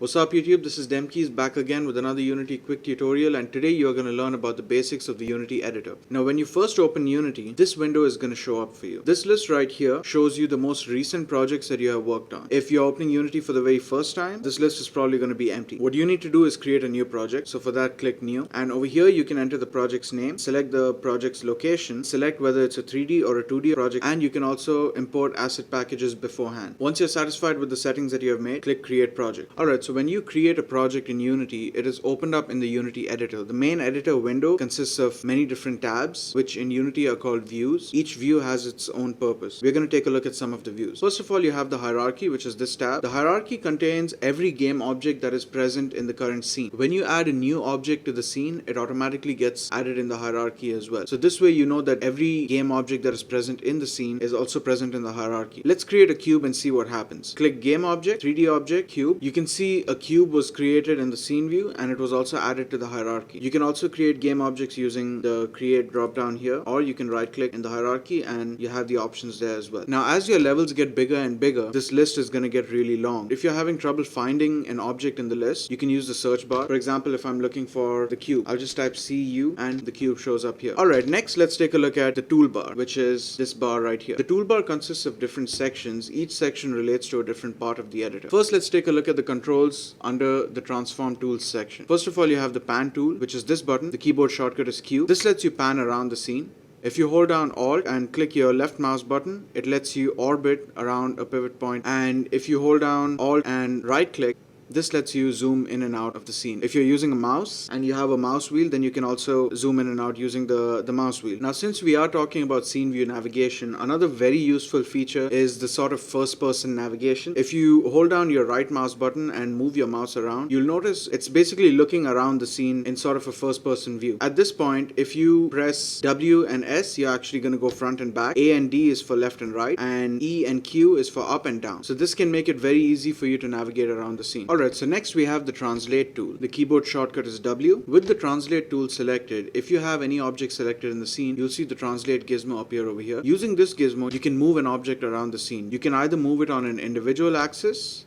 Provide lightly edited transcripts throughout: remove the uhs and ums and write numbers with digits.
What's up YouTube, this is Demkeys back again with another Unity quick tutorial, and today you're going to learn about the basics of the Unity editor. Now when you first open Unity, this window is going to show up for you. This list right here shows you the most recent projects that you have worked on. If you're opening Unity for the very first time, this list is probably going to be empty. What you need to do is create a new project, so for that click New, and over here you can enter the project's name, select the project's location, select whether it's a 3D or a 2D project, and you can also import asset packages beforehand. Once you're satisfied with the settings that you have made, click Create Project. Alright, so when you create a project in Unity, it is opened up in the Unity editor. The main editor window consists of many different tabs, which in Unity are called views. Each view has its own purpose. We're going to take a look at some of the views. First of all, you have the hierarchy, which is this tab. The hierarchy contains every game object that is present in the current scene. When you add a new object to the scene, it automatically gets added in the hierarchy as well. So this way you know that every game object that is present in the scene is also present in the hierarchy. Let's create a cube and see what happens. Click Game Object, 3D Object, Cube. You can see a cube was created in the scene view and it was also added to the hierarchy. You can also create game objects using the create drop down here, or you can right click in the hierarchy and you have the options there as well. Now as your levels get bigger and bigger, this list is going to get really long. If you're having trouble finding an object in the list, you can use the search bar. For example, if I'm looking for the cube, I'll just type CU and the cube shows up here. Alright, next let's take a look at the toolbar, which is this bar right here. The toolbar consists of different sections. Each section relates to a different part of the editor. First, let's take a look at the controls under the transform tools section. First of all, you have the pan tool, which is this button. The keyboard shortcut is Q. This lets you pan around the scene. If you hold down Alt and click your left mouse button, it lets you orbit around a pivot point. And if you hold down Alt and right click, this lets you zoom in and out of the scene. If you're using a mouse and you have a mouse wheel, then you can also zoom in and out using the mouse wheel. Now, since we are talking about scene view navigation, another very useful feature is the sort of first-person navigation. If you hold down your right mouse button and move your mouse around, you'll notice it's basically looking around the scene in sort of a first-person view. At this point, if you press W and S, you're actually going to go front and back. A and D is for left and right, and E and Q is for up and down. So this can make it very easy for you to navigate around the scene. Alright, so next we have the translate tool. The keyboard shortcut is W. With the translate tool selected, if you have any object selected in the scene, you'll see the translate gizmo appear over here. Using this gizmo, you can move an object around the scene. You can either move it on an individual axis,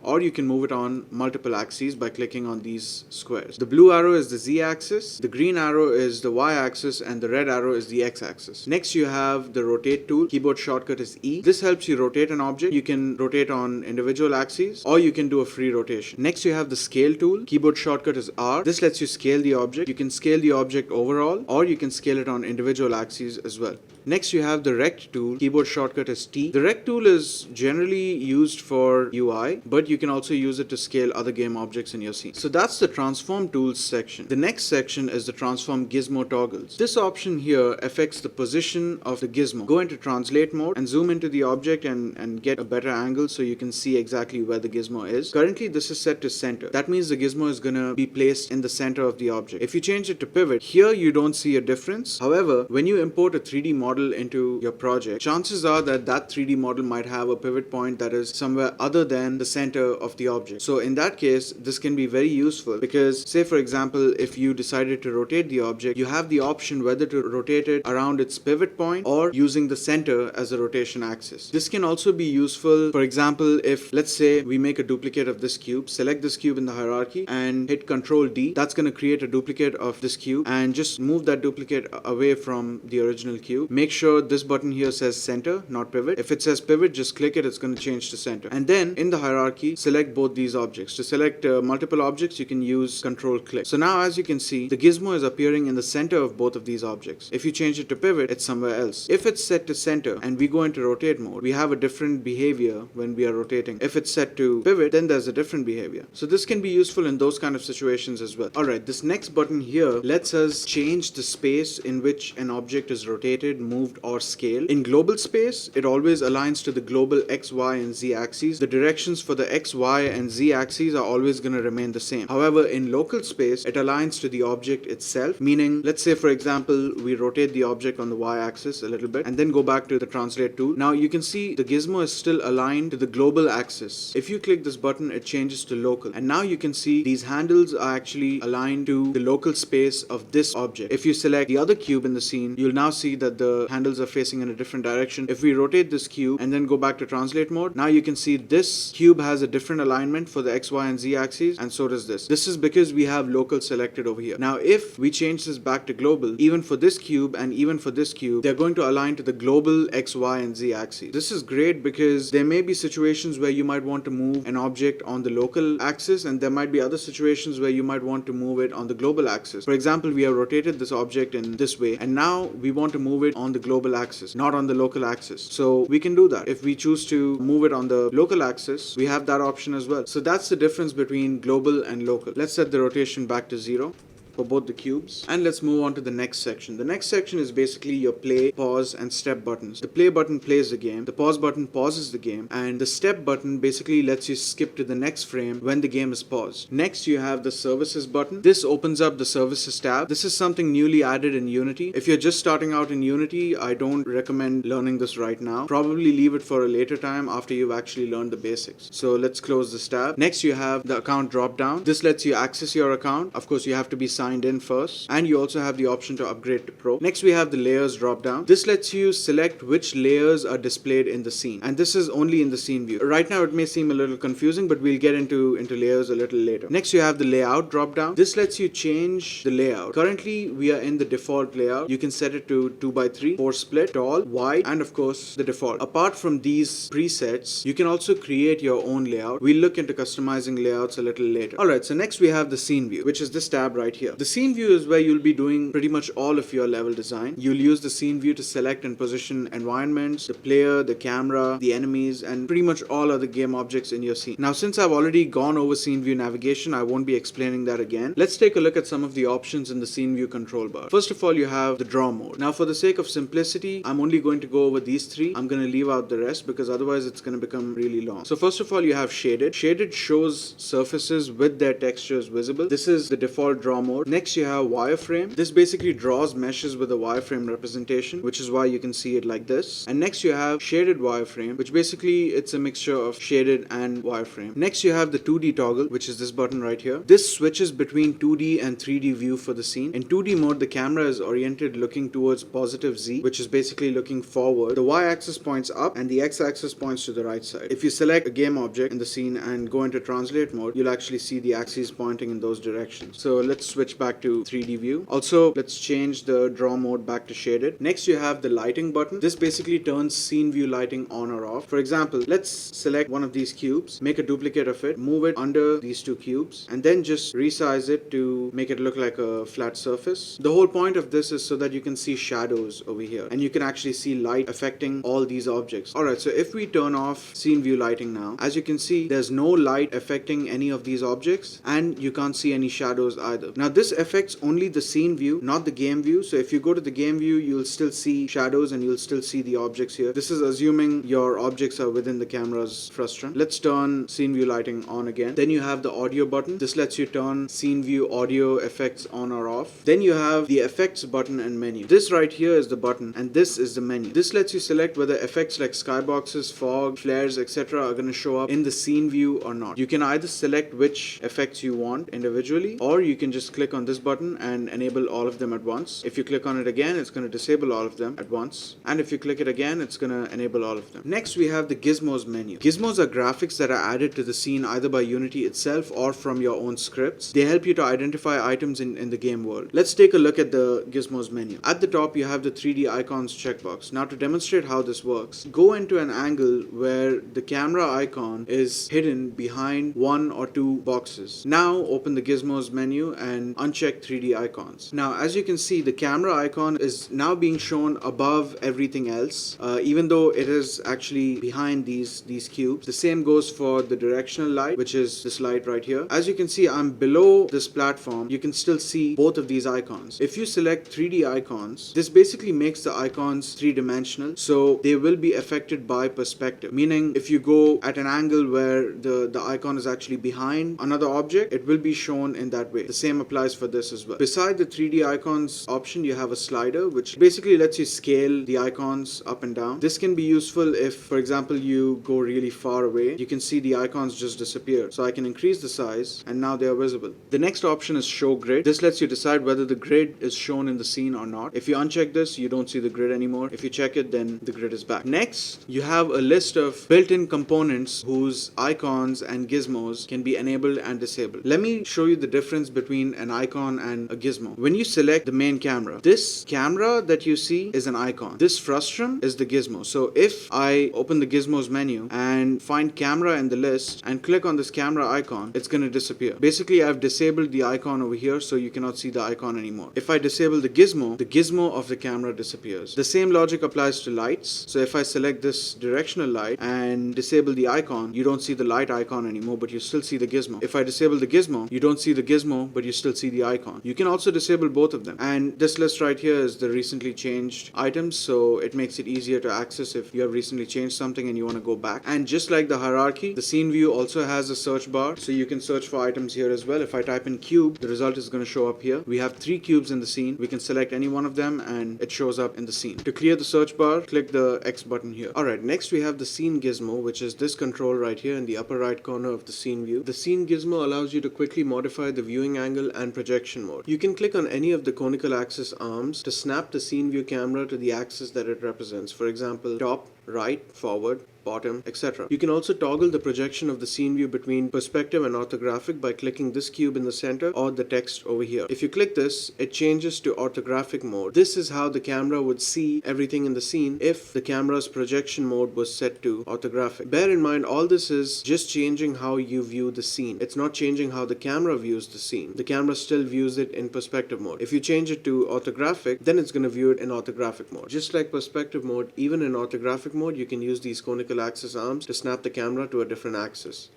or you can move it on multiple axes by clicking on these squares. The blue arrow is the Z-axis, the green arrow is the Y-axis, and the red arrow is the X-axis. Next you have the rotate tool. Keyboard shortcut is E. This helps you rotate an object. You can rotate on individual axes, or you can do a free rotation. Next you have the scale tool. Keyboard shortcut is R. This lets you scale the object. You can scale the object overall, or you can scale it on individual axes as well. Next you have the rect tool. Keyboard shortcut is T. The rect tool is generally used for UI, but you can also use it to scale other game objects in your scene. So that's the transform tools section. The next section is the transform gizmo toggles. This option here affects the position of the gizmo. Go into translate mode and zoom into the object and get a better angle so you can see exactly where the gizmo is. Currently this is set to center. That means the gizmo is going to be placed in the center of the object. If you change it to pivot, here you don't see a difference. However, when you import a 3D model into your project, chances are that 3D model might have a pivot point that is somewhere other than the center of the object. So in that case, this can be very useful because, say for example, if you decided to rotate the object, you have the option whether to rotate it around its pivot point or using the center as a rotation axis. This can also be useful, for example, if let's say we make a duplicate of this cube, select this cube in the hierarchy and hit Ctrl D. That's going to create a duplicate of this cube, and just move that duplicate away from the original cube. Make sure this button here says center, not pivot. If it says pivot, just click it, it's going to change to center. And then in the hierarchy, select both these objects. To select multiple objects, you can use Control click. So now as you can see, the gizmo is appearing in the center of both of these objects. If you change it to pivot, it's somewhere else. If it's set to center and we go into rotate mode, we have a different behavior when we are rotating. If it's set to pivot, then there's a different behavior. So this can be useful in those kind of situations as well. Alright, this next button here lets us change the space in which an object is rotated, moved, or scaled. In global space, it always aligns to the global X, Y, and Z axes. The directions for the X, Y, and Z axes are always going to remain the same. However, in local space, it aligns to the object itself, meaning, let's say for example, we rotate the object on the Y axis a little bit and then go back to the translate tool. Now you can see the gizmo is still aligned to the global axis. If you click this button, it changes to local. And now you can see these handles are actually aligned to the local space of this object. If you select the other cube in the scene, you'll now see that the the handles are facing in a different direction. If we rotate this cube and then go back to translate mode, now you can see this cube has a different alignment for the X, Y, and Z axes, and so does this. This is because we have local selected over here. Now, if we change this back to global, even for this cube and even for this cube, they're going to align to the global X, Y, and Z axes. This is great because there may be situations where you might want to move an object on the local axis, and there might be other situations where you might want to move it on the global axis. For example, we have rotated this object in this way, and now we want to move it on the global axis, not on the local axis. So we can do that. If we choose to move it on the local axis, we have that option as well. So that's the difference between global and local. Let's set the rotation back to 0 for both the cubes, and let's move on to the next section. The next section is basically your play, pause, and step buttons. The play button plays the game, the pause button pauses the game, and the step button basically lets you skip to the next frame when the game is paused. Next, you have the services button. This opens up the services tab. This is something newly added in Unity. If you're just starting out in Unity, I don't recommend learning this right now. Probably leave it for a later time after you've actually learned the basics. So let's close this tab. Next, you have the account drop down. This lets you access your account. Of course, you have to be signed in first, and you also have the option to upgrade to Pro. Next, we have the layers drop down. This lets you select which layers are displayed in the scene, and this is only in the scene view. Right now, it may seem a little confusing, but we'll get into layers a little later. Next, you have the layout drop down. This lets you change the layout. Currently, we are in the default layout. You can set it to 2x3, 4 split, tall, wide, and of course, the default. Apart from these presets, you can also create your own layout. We'll look into customizing layouts a little later. Alright, so next we have the scene view, which is this tab right here. The scene view is where you'll be doing pretty much all of your level design. You'll use the scene view to select and position environments, the player, the camera, the enemies, and pretty much all other game objects in your scene. Now, since I've already gone over scene view navigation, I won't be explaining that again. Let's take a look at some of the options in the scene view control bar. First of all, you have the draw mode. Now, for the sake of simplicity, I'm only going to go over these three. I'm going to leave out the rest because otherwise it's going to become really long. So first of all, you have shaded. Shaded shows surfaces with their textures visible. This is the default draw mode. Next, you have wireframe. This basically draws meshes with a wireframe representation, which is why you can see it like this. And next, you have shaded wireframe, which basically it's a mixture of shaded and wireframe. Next, you have the 2D toggle, which is this button right here. This switches between 2D and 3D view for the scene. In 2D mode, the camera is oriented looking towards positive Z, which is basically looking forward. The Y-axis points up and the X-axis points to the right side. If you select a game object in the scene and go into translate mode, you'll actually see the axes pointing in those directions. So let's switch back to 3D view. Also, let's change the draw mode back to shaded. Next, you have the lighting button. This basically turns scene view lighting on or off. For example, let's select one of these cubes, make a duplicate of it, move it under these two cubes, and then just resize it to make it look like a flat surface. The whole point of this is so that you can see shadows over here, and you can actually see light affecting all these objects. Alright, so if we turn off scene view lighting now, as you can see, there's no light affecting any of these objects, and you can't see any shadows either. Now, this affects only the scene view, not the game view. So if you go to the game view, you'll still see shadows and you'll still see the objects here. This is assuming your objects are within the camera's frustum. Let's turn scene view lighting on again. Then you have the audio button. This lets you turn scene view audio effects on or off. Then you have the effects button and menu. This right here is the button and this is the menu. This lets you select whether effects like skyboxes, fog, flares, etc. are going to show up in the scene view or not. You can either select which effects you want individually, or you can just click on this button and enable all of them at once. If you click on it again, it's going to disable all of them at once. And if you click it again, it's going to enable all of them. Next, we have the Gizmos menu. Gizmos are graphics that are added to the scene either by Unity itself or from your own scripts. They help you to identify items in the game world. Let's take a look at the Gizmos menu. At the top, you have the 3D icons checkbox. Now, to demonstrate how this works, go into an angle where the camera icon is hidden behind one or two boxes. Now, open the Gizmos menu and uncheck 3D icons. Now, as you can see, the camera icon is now being shown above everything else, even though it is actually behind these cubes. The same goes for the directional light, which is this light right here. As you can see, I'm below this platform. You can still see both of these icons. If you select 3D icons, this basically makes the icons three-dimensional, so they will be affected by perspective. Meaning, if you go at an angle where the icon is actually behind another object, it will be shown in that way. The same applies applies for this as well. Beside the 3D icons option, you have a slider which basically lets you scale the icons up and down. This can be useful if, for example, you go really far away. You can see the icons just disappear. So I can increase the size and now they are visible. The next option is show grid. This lets you decide whether the grid is shown in the scene or not. If you uncheck this, you don't see the grid anymore. If you check it, then the grid is back. Next, you have a list of built-in components whose icons and gizmos can be enabled and disabled. Let me show you the difference between an icon and a gizmo. When you select the main camera, this camera that you see is an icon. This frustum is the gizmo. So if I open the gizmos menu and find camera in the list and click on this camera icon, it's going to disappear. Basically, I've disabled the icon over here so you cannot see the icon anymore. If I disable the gizmo of the camera disappears. The same logic applies to lights. So if I select this directional light and disable the icon, you don't see the light icon anymore, but you still see the gizmo. If I disable the gizmo, you don't see the gizmo, but you still see the icon. You can also disable both of them. And this list right here is the recently changed items, so it makes it easier to access if you have recently changed something and you want to go back. And just like the hierarchy, the scene view also has a search bar, so you can search for items here as well. If I type in cube, the result is going to show up here. We have 3 cubes in the scene. We can select any one of them and it shows up in the scene. To clear the search bar, click the X button here. Alright, next we have the scene gizmo, which is this control right here in the upper right corner of the scene view. The scene gizmo allows you to quickly modify the viewing angle and projection mode. You can click on any of the conical axis arms to snap the scene view camera to the axis that it represents. For example, top, right, forward, bottom, etc. You can also toggle the projection of the scene view between perspective and orthographic by clicking this cube in the center or the text over here. If you click this, it changes to orthographic mode. This is how the camera would see everything in the scene if the camera's projection mode was set to orthographic. Bear in mind, all this is just changing how you view the scene. It's not changing how the camera views the scene. The camera still views it in perspective mode. If you change it to orthographic, then it's going to view it in orthographic mode. Just like perspective mode, even in orthographic mode, you can use these conical axis arms to snap the camera to a different axis.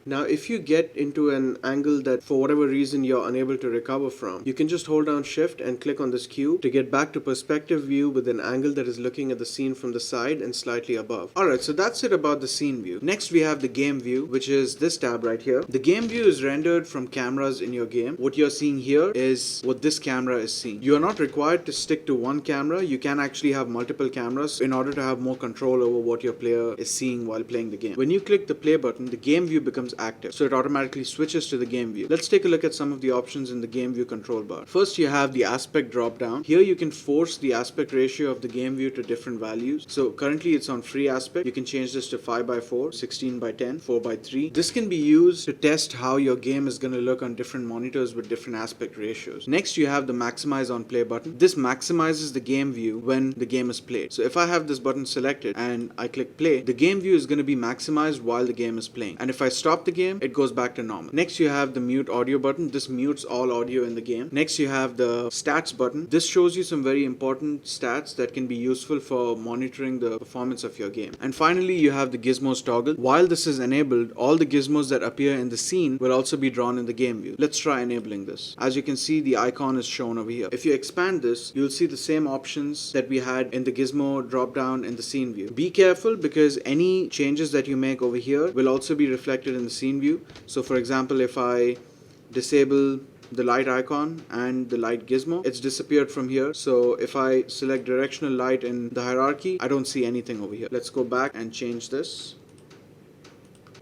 Now, if you get into an angle that for whatever reason you're unable to recover from, you can just hold down shift and click on this cube to get back to perspective view with an angle that is looking at the scene from the side and slightly above. Alright, so that's it about the scene view. Next we have the game view, which is this tab right here. The game view is rendered from cameras in your game. What you're seeing here is what this camera is seeing. You are not required to stick to one camera. You can actually have multiple cameras in order to have more control over what your player is seeing while playing the game. When you click the play button, the game view becomes active, so it automatically switches to the game view. Let's take a look at some of the options in the game view control bar. First, you have the aspect drop down. Here you can force the aspect ratio of the game view to different values. So currently it's on free aspect. You can change this to 5:4, 16:10, 4:3. This can be used to test how your game is going to look on different monitors with different aspect ratios. Next, you have the maximize on play button. This maximizes the game view when the game is played. So if I have this button selected and I click play, the game view is going to be maximized while the game is playing. And if I stop the game, it goes back to normal. Next, you have the mute audio button. This mutes all audio in the game. Next, you have the stats button. This shows you some very important stats that can be useful for monitoring the performance of your game. And finally, you have the gizmos toggle. While this is enabled, all the gizmos that appear in the scene will also be drawn in the game view. Let's try enabling this. As you can see, the icon is shown over here. If you expand this, you'll see the same options that we had in the gizmo drop down in the scene view. Be careful because any changes that you make over here will also be reflected in the scene view. So for example, if I disable the light icon and the light gizmo, it's disappeared from here. So if I select directional light in the hierarchy, I don't see anything over here. Let's go back and change this.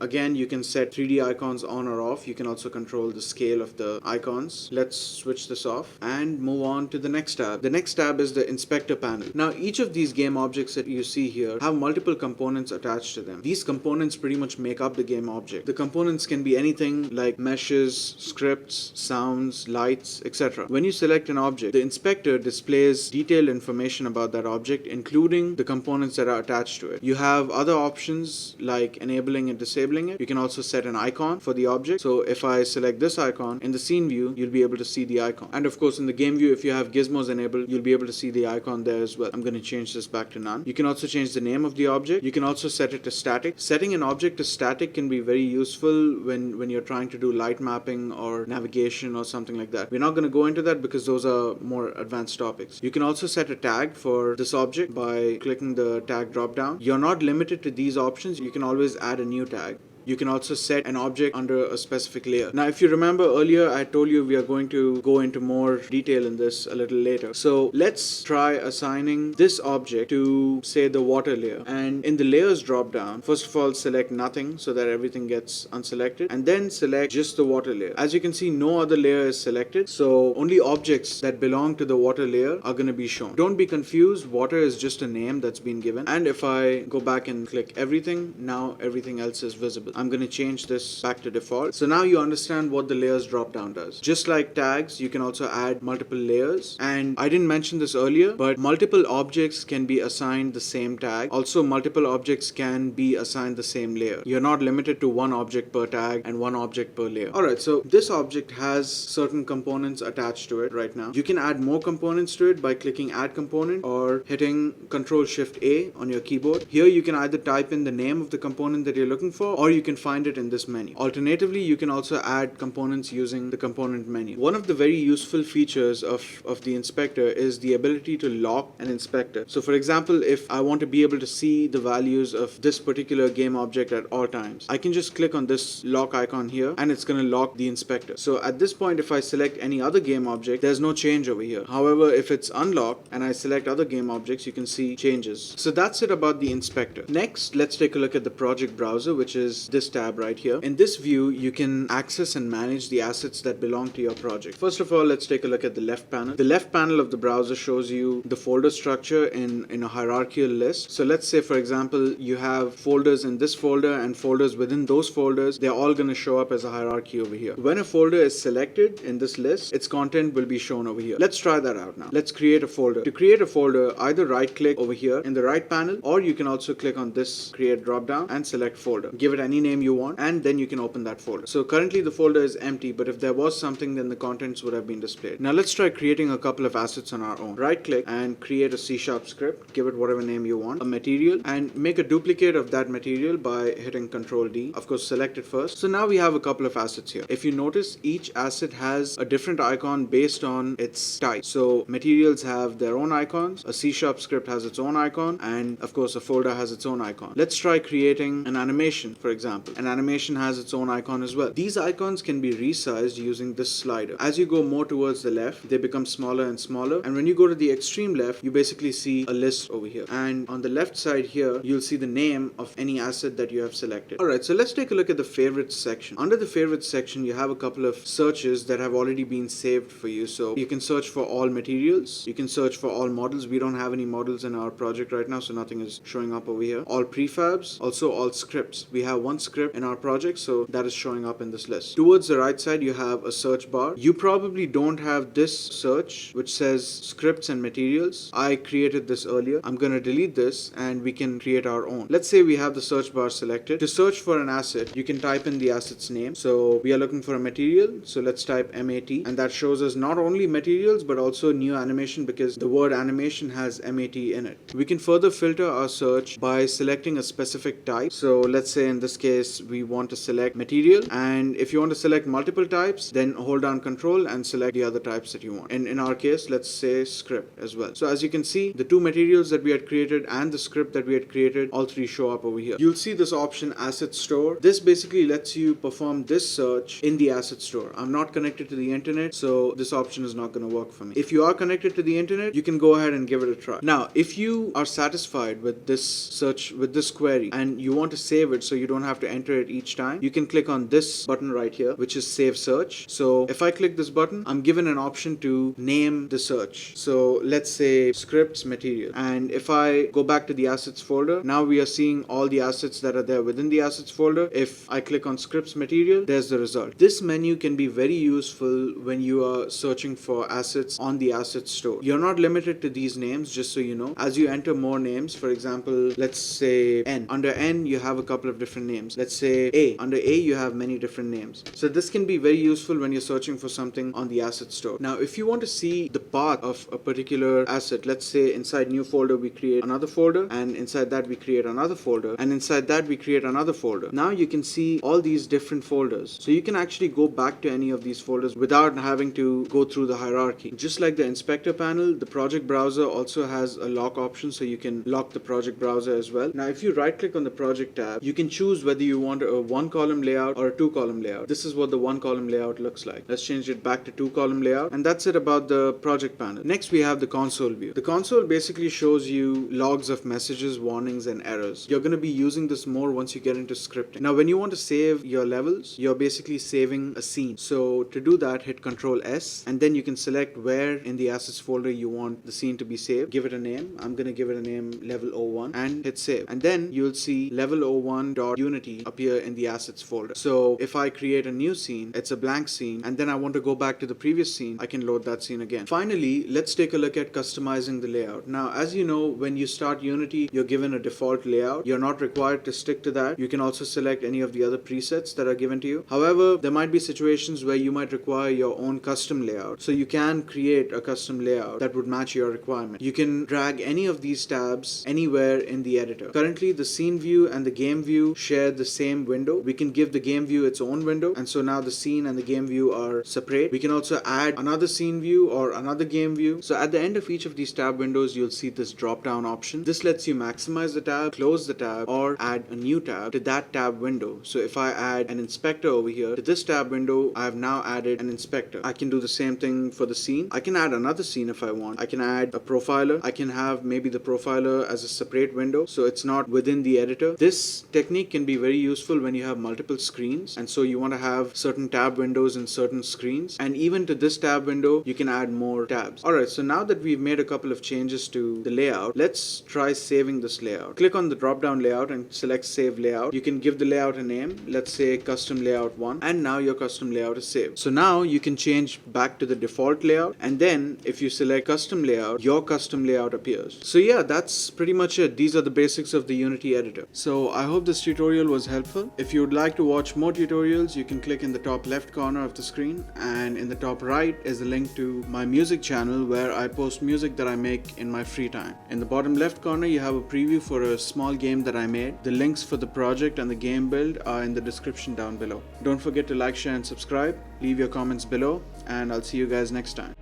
Again, you can set 3D icons on or off. You can also control the scale of the icons. Let's switch this off and move on to the next tab. The next tab is the inspector panel. Now, each of these game objects that you see here have multiple components attached to them. These components pretty much make up the game object. The components can be anything like meshes, scripts, sounds, lights, etc. When you select an object, the inspector displays detailed information about that object, including the components that are attached to it. You have other options like enabling and disabling it. You can also set an icon for the object. So if I select this icon, in the scene view, you'll be able to see the icon. And of course, in the game view, if you have gizmos enabled, you'll be able to see the icon there as well. I'm going to change this back to none. You can also change the name of the object. You can also set it to static. Setting an object to static can be very useful when you're trying to do light mapping or navigation or something like that. We're not going to go into that because those are more advanced topics. You can also set a tag for this object by clicking the tag drop down. You're not limited to these options. You can always add a new tag. You can also set an object under a specific layer. Now, if you remember earlier, I told you we are going to go into more detail in this a little later. So let's try assigning this object to, say, the water layer. And in the layers drop down, first of all, select nothing so that everything gets unselected, and then select just the water layer. As you can see, no other layer is selected, so only objects that belong to the water layer are going to be shown. Don't be confused, water is just a name that's been given. And if I go back and click everything, now everything else is visible. I'm going to change this back to default. So now you understand what the layers drop down does. Just like tags, you can also add multiple layers. And I didn't mention this earlier, but multiple objects can be assigned the same tag. Also, multiple objects can be assigned the same layer. You're not limited to one object per tag and one object per layer. Alright, so this object has certain components attached to it right now. You can add more components to it by clicking add component or hitting Ctrl-Shift-A on your keyboard. Here you can either type in the name of the component that you're looking for, or you can find it in this menu. Alternatively, you can also add components using the component menu. One of the very useful features of the inspector is the ability to lock an inspector. So for example, if I want to be able to see the values of this particular game object at all times, I can just click on this lock icon here and it's going to lock the inspector. So at this point, if I select any other game object, there's no change over here. However, if it's unlocked and I select other game objects, you can see changes. So that's it about the inspector. Next, let's take a look at the project browser, which is this tab right here. In this view, you can access and manage the assets that belong to your project. First of all, let's take a look at the left panel. The left panel of the browser shows you the folder structure in a hierarchical list. So let's say, for example, you have folders in this folder and folders within those folders. They're all going to show up as a hierarchy over here. When a folder is selected in this list, its content will be shown over here. Let's try that out now. Let's create a folder. To create a folder, either right click over here in the right panel, or you can also click on this create drop down and select folder. Give it any name you want, and then you can open that folder. So currently the folder is empty, but if there was something, then the contents would have been displayed. Now let's try creating a couple of assets on our own. Right click and create a C# script. Give it whatever name you want, a material, and make a duplicate of that material by hitting Ctrl D. Of course, select it first. So now we have a couple of assets here. If you notice, each asset has a different icon based on its type. So materials have their own icons, a C# script has its own icon, and of course a folder has its own icon. Let's try creating an animation, for example. An animation has its own icon as well. These icons can be resized using this slider. As you go more towards the left, they become smaller and smaller, and when you go to the extreme left, you basically see a list over here. And on the left side here, you'll see the name of any asset that you have selected. Alright, so let's take a look at the favorites section. Under the favorites section, you have a couple of searches that have already been saved for you. So you can search for all materials, you can search for all models. We don't have any models in our project right now, so nothing is showing up over here. All prefabs, also all scripts. We have one script in our project, so that is showing up in this list. Towards the right side, you have a search bar. You probably don't have this search which says scripts and materials. I created this earlier. I'm going to delete this and we can create our own. Let's say we have the search bar selected. To search for an asset, you can type in the asset's name. So we are looking for a material, so let's type MAT, and that shows us not only materials but also new animation, because the word animation has MAT in it. We can further filter our search by selecting a specific type. So let's say in this case we want to select material, and if you want to select multiple types, then hold down Control and select the other types that you want. In our case, let's say script as well. So as you can see, the two materials that we had created and the script that we had created, all three show up over here. You'll see this option asset store. This basically lets you perform this search in the asset store. I'm not connected to the internet, so this option is not going to work for me. If you are connected to the internet, you can go ahead and give it a try. Now, if you are satisfied with this search, with this query, and you want to save it so you don't have to enter it each time, you can click on this button right here, which is save search. So if I click this button, I'm given an option to name the search. So let's say scripts material. And if I go back to the assets folder, now we are seeing all the assets that are there within the assets folder. If I click on scripts material, there's the result. This menu can be very useful when you are searching for assets on the assets store. You're not limited to these names, just so you know. As you enter more names, for example, let's say N. Under N, you have a couple of different names. Let's say A. Under A, you have many different names. So this can be very useful when you're searching for something on the asset store. Now, if you want to see the path of a particular asset, let's say inside new folder, we create another folder, and inside that we create another folder, and inside that we create another folder. Now you can see all these different folders. So you can actually go back to any of these folders without having to go through the hierarchy. Just like the inspector panel, the project browser also has a lock option, so you can lock the project browser as well. Now, if you right click on the project tab, you can choose whether whether you want a 1-column layout or a 2-column layout. This is what the 1-column layout looks like. Let's change it back to 2-column layout, and that's it about the project panel. Next we have the console view. The console basically shows you logs of messages, warnings, and errors. You're going to be using this more once you get into scripting. Now when you want to save your levels, you're basically saving a scene. So to do that, hit Ctrl S, and then you can select where in the assets folder you want the scene to be saved. Give it a name. I'm going to give it a name level 01 and hit save. And then you'll see level 01.unity appear in the assets folder. So if I create a new scene, it's a blank scene, and then I want to go back to the previous scene, I can load that scene again. Finally, let's take a look at customizing the layout. Now, as you know, when you start Unity, you're given a default layout. You're not required to stick to that. You can also select any of the other presets that are given to you. However, there might be situations where you might require your own custom layout. So you can create a custom layout that would match your requirement. You can drag any of these tabs anywhere in the editor. Currently, the scene view and the game view share the same window. We can give the game view its own window, and so now the scene and the game view are separate. We can also add another scene view or another game view. So at the end of each of these tab windows, you'll see this drop down option. This lets you maximize the tab, close the tab, or add a new tab to that tab window. So if I add an inspector over here to this tab window, I have now added an inspector. I can do the same thing for the scene. I can add another scene if I want. I can add a profiler. I can have maybe the profiler as a separate window, so it's not within the editor. This technique can be very useful when you have multiple screens, and so you want to have certain tab windows in certain screens, and even to this tab window you can add more tabs. Alright, so now that we've made a couple of changes to the layout, let's try saving this layout. Click on the drop down layout and select save layout. You can give the layout a name, let's say custom layout 1, and now your custom layout is saved. So now you can change back to the default layout, and then if you select custom layout, your custom layout appears. So yeah, that's pretty much it. These are the basics of the Unity editor. So I hope this tutorial was helpful. If you would like to watch more tutorials, you can click in the top left corner of the screen, and in the top right is a link to my music channel where I post music that I make in my free time. In the bottom left corner you have a preview for a small game that I made. The links for the project and the game build are in the description down below. Don't forget to like, share and subscribe. Leave your comments below, and I'll see you guys next time.